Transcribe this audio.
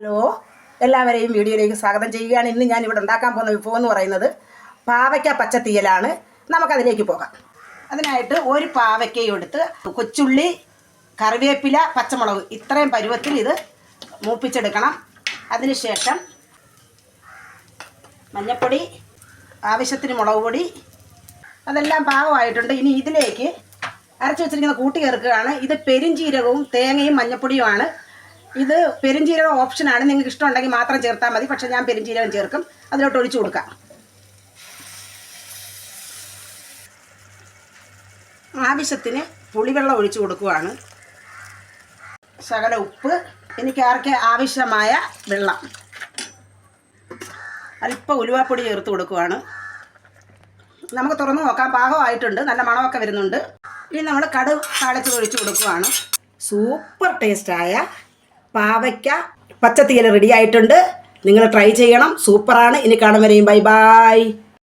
Hello, എല്ലാവരെയും വീഡിയോയിലേക്ക് സ്വാഗതം ചെയ്യുകയാണ്. ഇന്ന് ഞാൻ ഇവിടെ ഉണ്ടാക്കാൻ പോകുന്ന വിഭവം എന്ന് പറയുന്നത് പാവയ്ക്ക പച്ചത്തീയലാണ്. നമുക്കതിലേക്ക് പോകാം. അതിനായിട്ട് ഒരു പാവയ്ക്കയും എടുത്ത് കൊച്ചുള്ളി, കറിവേപ്പില, പച്ചമുളക് ഇത്രയും പരുവത്തിൽ ഇത് മൂപ്പിച്ചെടുക്കണം. അതിനുശേഷം മഞ്ഞൾപ്പൊടി, ആവശ്യത്തിന് മുളക് പൊടി, അതെല്ലാം പാകമായിട്ടുണ്ട്. ഇനി ഇതിലേക്ക് അരച്ചു വെച്ചിരിക്കുന്ന കൂട്ടി ചേർക്കുകയാണ്. ഇത് പെരുംജീരകവും തേങ്ങയും മഞ്ഞൾപ്പൊടിയുമാണ്. ഇത് പെരുംജീരകം ഓപ്ഷനാണ്, നിങ്ങൾക്ക് ഇഷ്ടമുണ്ടെങ്കിൽ മാത്രം ചേർത്താൽ മതി. പക്ഷേ ഞാൻ പെരുംജീരകം ചേർക്കും. അതിലോട്ട് ഒഴിച്ചു കൊടുക്കാം. ആവശ്യത്തിന് പുളിവെള്ളം ഒഴിച്ചു കൊടുക്കുകയാണ്. ശകല ഉപ്പ്, എനിക്ക് ആവശ്യമായ വെള്ളം, അല്പം ഉലുവാപ്പൊടി ചേർത്ത് കൊടുക്കുകയാണ്. നമുക്ക് തുറന്ന് നോക്കാം. പാകമായിട്ടുണ്ട്, നല്ല മണമൊക്കെ വരുന്നുണ്ട്. ഇനി നമ്മൾ കടുക് താളിച്ച് ഒഴിച്ചു കൊടുക്കുകയാണ്. സൂപ്പർ ടേസ്റ്റായ പാവയ്ക്ക പച്ചത്തീയൽ റെഡി ആയിട്ടുണ്ട്. നിങ്ങൾ ട്രൈ ചെയ്യണം, സൂപ്പറാണ്. ഇനി കാണും വരെയും ബൈ ബൈ.